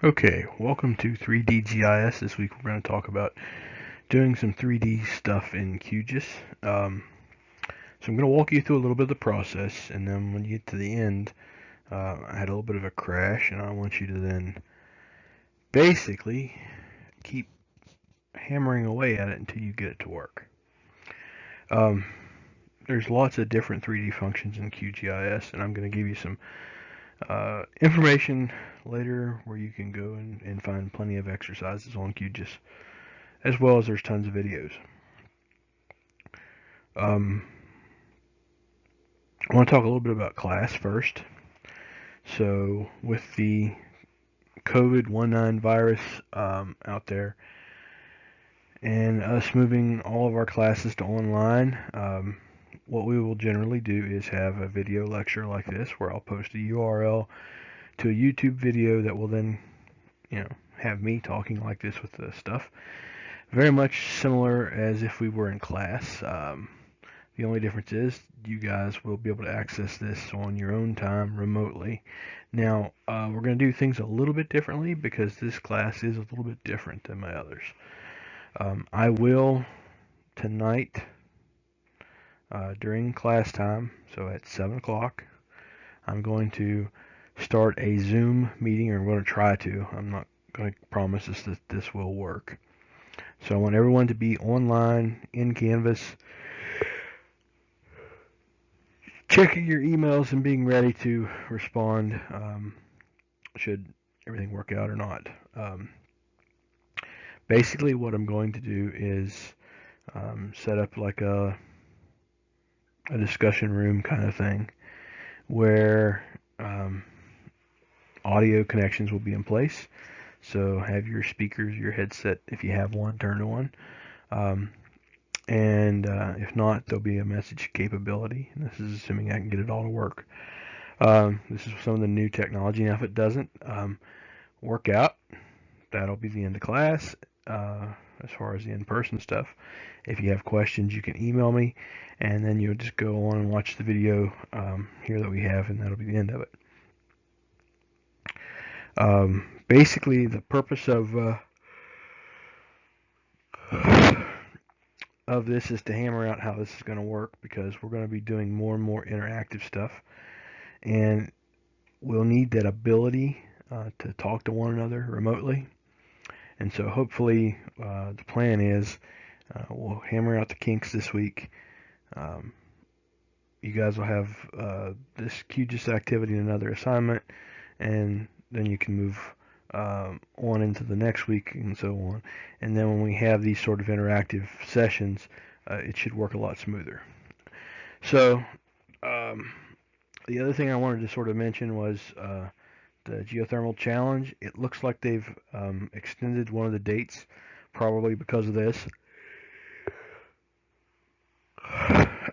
Okay, welcome to 3D GIS. This week we're going to talk about doing some 3D stuff in Qgis. So I'm going to walk you through a little bit of the process, and then when you get to the end, I had a little bit of a crash, and I want you to then basically keep hammering away at it until you get it to work. There's lots of different 3D functions in QGIS, and I'm going to give you some information later where you can go and find plenty of exercises on QGIS, as well as there's tons of videos. I want to talk a little bit about class first. So with the COVID-19 virus out there, and us moving all of our classes to online, what we will generally do is have a video lecture like this where I'll post a URL to a YouTube video that will then, have me talking like this with the stuff. Very much similar as if we were in class. The only difference is you guys will be able to access this on your own time remotely. Now, we're going to do things a little bit differently because this class is a little bit different than my others. I will tonight during class time, so at 7 o'clock, I'm going to start a Zoom meeting, or I'm going to try to. I'm not going to promise us that this will work. So I want everyone to be online in Canvas, checking your emails and being ready to respond should everything work out or not. Basically what I'm going to do is set up like a discussion room kind of thing where audio connections will be in place. So have your speakers, your headset, if you have one, turned on. And if not, there'll be a message capability. And this is assuming I can get it all to work. This is some of the new technology. Now, if it doesn't work out, that'll be the end of class as far as the in-person stuff. If you have questions, you can email me, and then you'll just go on and watch the video here that we have, and that'll be the end of it. Basically, the purpose of this is to hammer out how this is going to work, because we're going to be doing more and more interactive stuff, and we'll need that ability to talk to one another remotely. And so hopefully the plan is we'll hammer out the kinks this week. You guys will have this QGIS activity and another assignment, and then you can move on into the next week and so on. And then when we have these sort of interactive sessions, it should work a lot smoother. So the other thing I wanted to sort of mention was the geothermal challenge. It looks like they've extended one of the dates, probably because of this.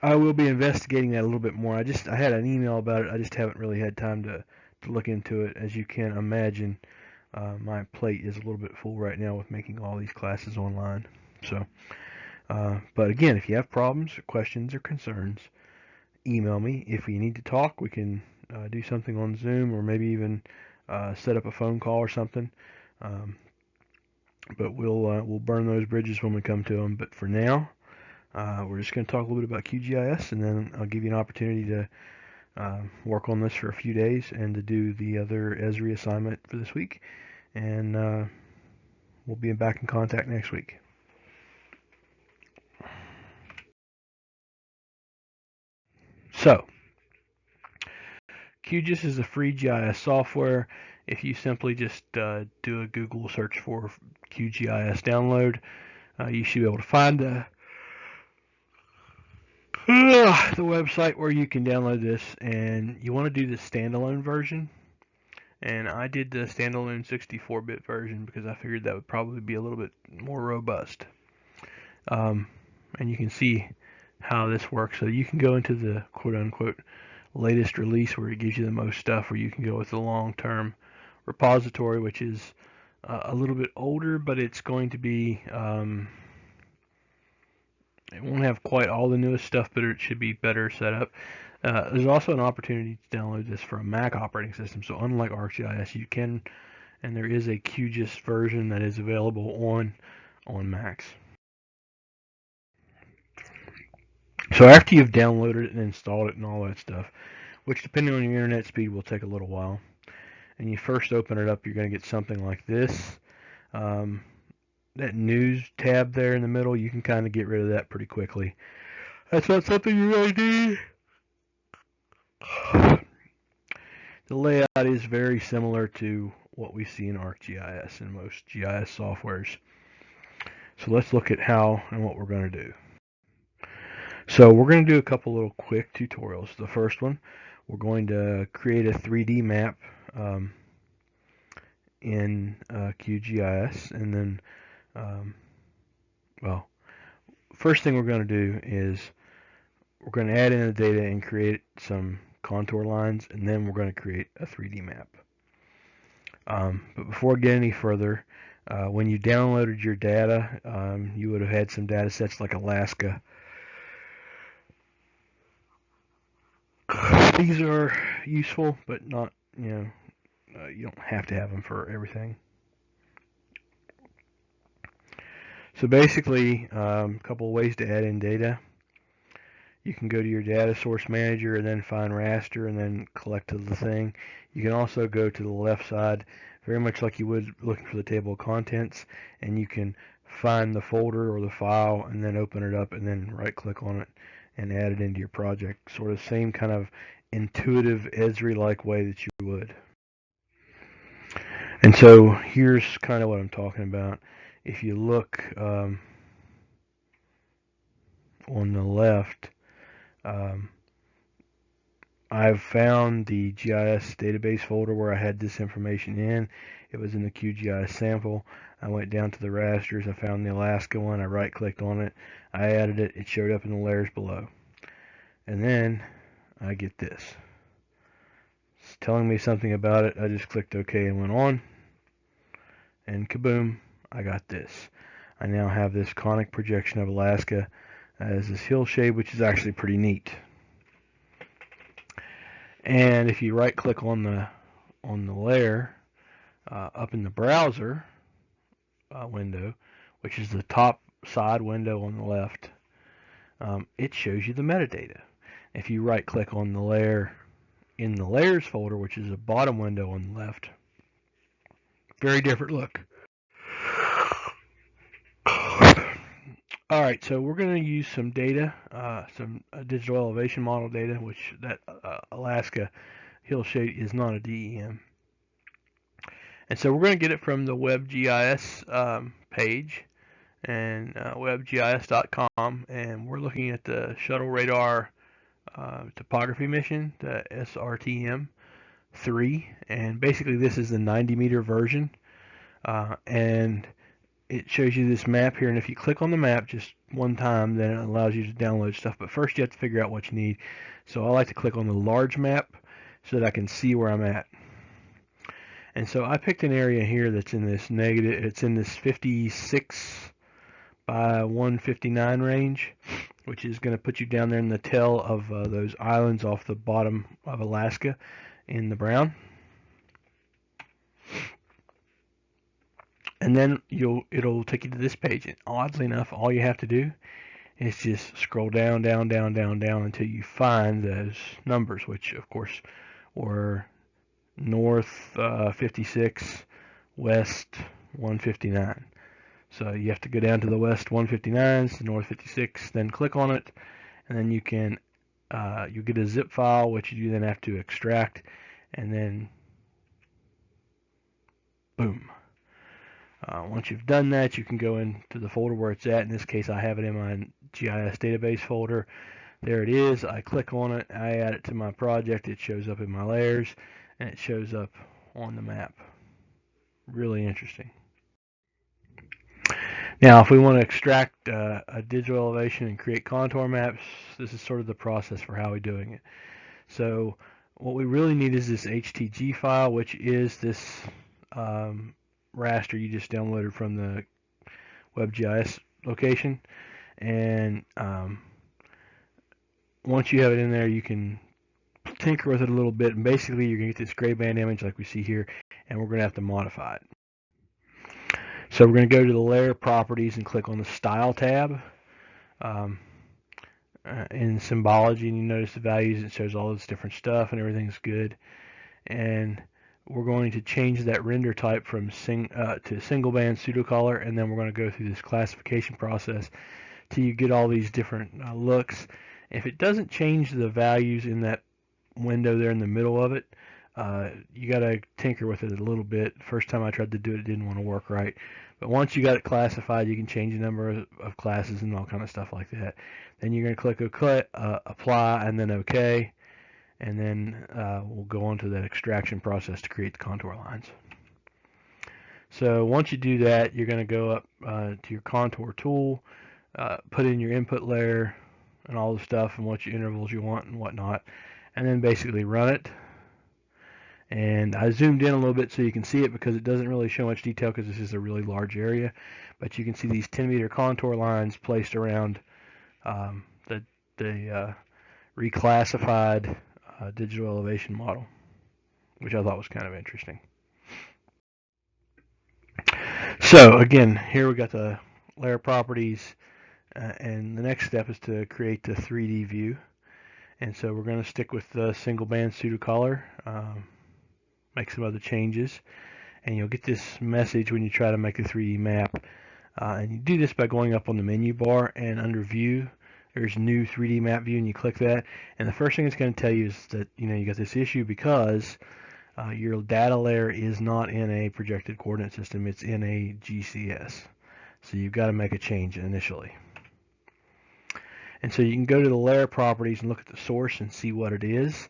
I will be investigating that a little bit more. I had an email about it. I just haven't really had time to look into it. As you can imagine, my plate is a little bit full right now with making all these classes online. So, but again, if you have problems, or questions, or concerns, email me. If you need to talk, we can do something on Zoom, or maybe even set up a phone call or something. But we'll burn those bridges when we come to them. But for now, we're just going to talk a little bit about QGIS, and then I'll give you an opportunity to work on this for a few days and to do the other Esri assignment for this week. And we'll be back in contact next week. So, QGIS is a free GIS software. If you simply just do a Google search for QGIS download, you should be able to find the website where you can download this. And you want to do the standalone version. And I did the standalone 64-bit version because I figured that would probably be a little bit more robust. And you can see how this works. So you can go into the quote-unquote latest release where it gives you the most stuff, or you can go with the long-term repository, which is a little bit older, but it's going to be it won't have quite all the newest stuff, but it should be better set up. There's also an opportunity to download this for a Mac operating system. So unlike ArcGIS, you can and there is a Qgis version that is available on Macs. So after you've downloaded it and installed it and all that stuff, which depending on your internet speed will take a little while, and you first open it up, you're going to get something like this. That news tab there in the middle, you can kind of get rid of that pretty quickly. That's not something you really need. The layout is very similar to what we see in ArcGIS and most GIS softwares. So let's look at how and what we're going to do. So we're going to do a couple little quick tutorials. The first one, we're going to create a 3D map in QGIS, and then well, first thing we're going to do is we're going to add in the data and create some contour lines, and then we're going to create a 3D map. But before I get any further, when you downloaded your data, you would have had some data sets like Alaska. These are useful, but not, you don't have to have them for everything. So basically, a couple of ways to add in data. You can go to your data source manager and then find raster and then collect to the thing. You can also go to the left side, very much like you would looking for the table of contents, and you can find the folder or the file and then open it up and then right click on it and add it into your project. Sort of same kind of intuitive Esri-like way that you would. And so here's kind of what I'm talking about. If you look on the left, I've found the GIS database folder where I had this information in. It was in the QGIS sample. I went down to the rasters. I found the Alaska one. I right clicked on it. I added it. It showed up in the layers below. And then I get this. It's telling me something about it. I just clicked OK and went on. And kaboom, I got this. I now have this conic projection of Alaska as this hill shade, which is actually pretty neat. And if you right click on the layer up in the browser window, which is the top side window on the left, it shows you the metadata. If you right click on the layer in the layers folder, which is the bottom window on the left, very different look. Alright, so we're going to use some data, some digital elevation model data, which that Alaska hill shade is not a DEM. And so we're going to get it from the WebGIS page, and webgis.com, and we're looking at the Shuttle Radar Topography Mission, the SRTM-3, and basically this is the 90-meter version, and it shows you this map here, and if you click on the map just one time, then it allows you to download stuff. But first you have to figure out what you need. So I like to click on the large map so that I can see where I'm at. And so I picked an area here that's in this negative, it's in this 56 by 159 range, which is going to put you down there in the tail of those islands off the bottom of Alaska in the brown. And then it'll take you to this page, and oddly enough, all you have to do is just scroll down until you find those numbers, which of course were north 56, west 159. So you have to go down to the west 159s, the north 56, then click on it, and then you can you get a zip file, which you then have to extract, and then boom. Once you've done that, you can go into the folder where it's at. In this case, I have it in my GIS database folder. There it is. I click on it. I add it to my project. It shows up in my layers, and it shows up on the map. Really interesting. Now, if we want to extract a digital elevation and create contour maps, this is sort of the process for how we're doing it. So what we really need is this HTG file, which is this raster you just downloaded from the WebGIS location, and once you have it in there, you can tinker with it a little bit, and basically you're going to get this gray band image like we see here, and we're going to have to modify it. So we're going to go to the layer properties and click on the style tab. In symbology, and you notice the values, it shows all this different stuff and everything's good. And we're going to change that render type from to single band pseudocolor, and then we're going to go through this classification process till you get all these different looks. If it doesn't change the values in that window there in the middle of it, you got to tinker with it a little bit. First time I tried to do it, it didn't want to work right. But once you got it classified, you can change the number of classes and all kind of stuff like that. Then you're going to click OK, apply, and then OK. And then we'll go on to that extraction process to create the contour lines. So once you do that, you're going to go up to your contour tool, put in your input layer and all the stuff and what your intervals you want and whatnot, and then basically run it. And I zoomed in a little bit so you can see it because it doesn't really show much detail because this is a really large area. But you can see these 10-meter contour lines placed around the reclassified digital elevation model, which I thought was kind of interesting. So again, here we got the layer properties, and the next step is to create the 3D view. And so we're going to stick with the single band pseudocolor, make some other changes, and you'll get this message when you try to make a 3D map. And you do this by going up on the menu bar, and under view there's new 3D map view, and you click that, and the first thing it's going to tell you is that you got this issue because your data layer is not in a projected coordinate system, it's in a GCS. So you've got to make a change initially. And so you can go to the layer properties and look at the source and see what it is.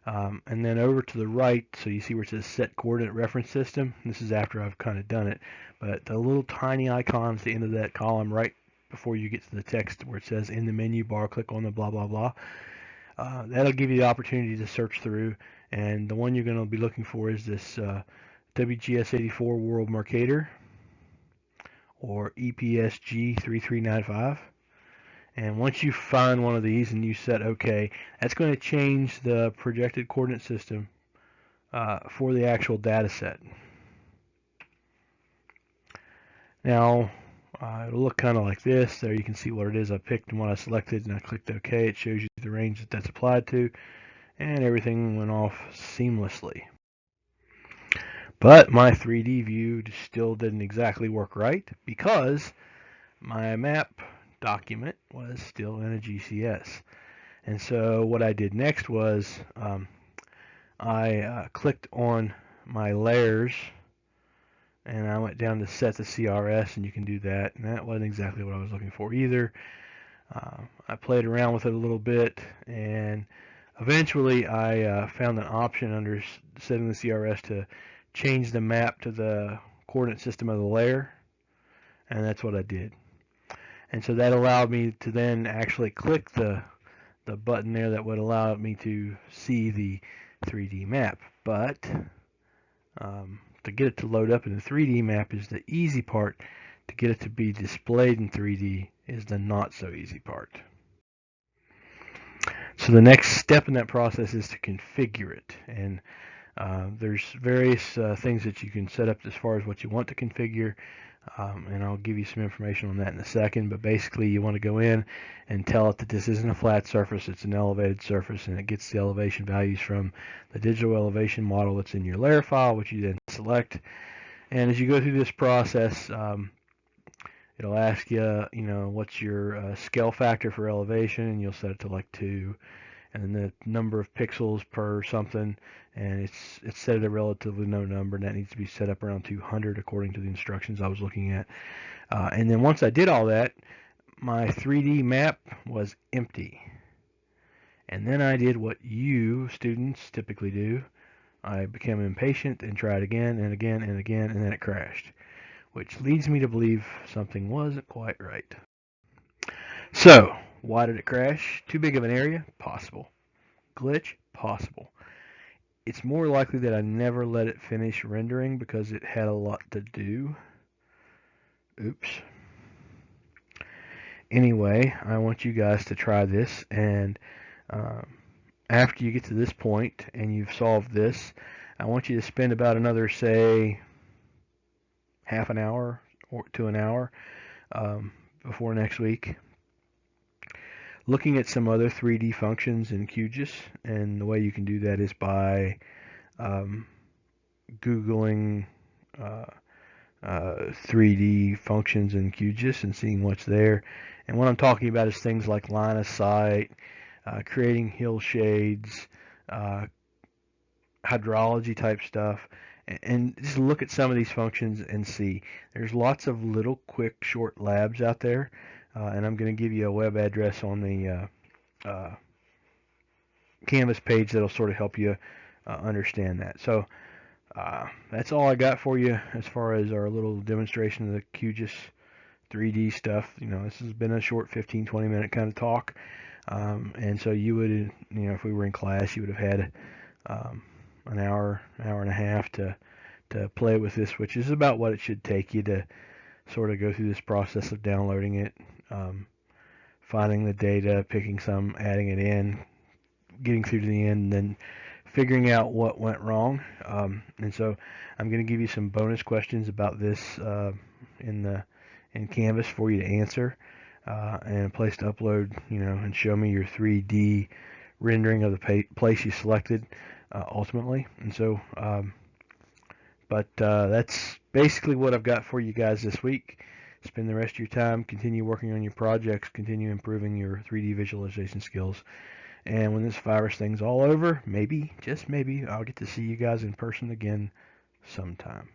And then over to the right, so you see where it says set coordinate reference system. This is after I've kind of done it, but the little tiny icon at the end of that column right before you get to the text where it says in the menu bar, click on the blah blah blah. That'll give you the opportunity to search through, and the one you're going to be looking for is this WGS 84 World Mercator, or EPSG 3395. And once you find one of these and you set OK, that's going to change the projected coordinate system for the actual data set. Now, it'll look kind of like this. There you can see what it is I picked and what I selected, and I clicked OK. It shows you the range that that's applied to, and everything went off seamlessly. But my 3D view still didn't exactly work right because my map document was still in a GCS. And so what I did next was I clicked on my layers, and I went down to set the CRS, and you can do that, and that wasn't exactly what I was looking for either. I played around with it a little bit, and eventually I found an option under setting the CRS to change the map to the coordinate system of the layer, and that's what I did. And so that allowed me to then actually click the button there that would allow me to see the 3D map. But to get it to load up in the 3D map is the easy part. To get it to be displayed in 3D is the not so easy part. So the next step in that process is to configure it. And there's various things that you can set up as far as what you want to configure. And I'll give you some information on that in a second, but basically you want to go in and tell it that this isn't a flat surface, it's an elevated surface, and it gets the elevation values from the digital elevation model that's in your layer file, which you then select. And as you go through this process, it'll ask you, what's your scale factor for elevation, and you'll set it to like 2, and then the number of pixels per something, and it's set at a relatively low number, and that needs to be set up around 200 according to the instructions I was looking at. And then once I did all that, my 3D map was empty. And then I did what you students typically do. I became impatient and tried again and again and again, and then it crashed, which leads me to believe something wasn't quite right. So, why did it crash? Too big of an area? Possible. Glitch? Possible. It's more likely that I never let it finish rendering because it had a lot to do. Oops. Anyway, I want you guys to try this, and after you get to this point and you've solved this, I want you to spend about another, say, half an hour or to an hour before next week looking at some other 3D functions in QGIS, and the way you can do that is by Googling 3D functions in QGIS and seeing what's there. And what I'm talking about is things like line of sight, creating hill shades, hydrology type stuff, and just look at some of these functions and see. There's lots of little quick short labs out there, and I'm going to give you a web address on the Canvas page that'll sort of help you understand that. So that's all I got for you as far as our little demonstration of the QGIS 3D stuff. This has been a short 15-20 minute kind of talk, and so you would, if we were in class, you would have had an hour and a half to play with this, which is about what it should take you to sort of go through this process of downloading it, finding the data, picking some, adding it in, getting through to the end, and then figuring out what went wrong. And so I'm going to give you some bonus questions about this in Canvas for you to answer, and a place to upload, and show me your 3D rendering of the place you selected ultimately. And so, but that's basically what I've got for you guys this week. Spend the rest of your time, continue working on your projects, continue improving your 3D visualization skills. And when this virus thing's all over, maybe, just maybe, I'll get to see you guys in person again sometime.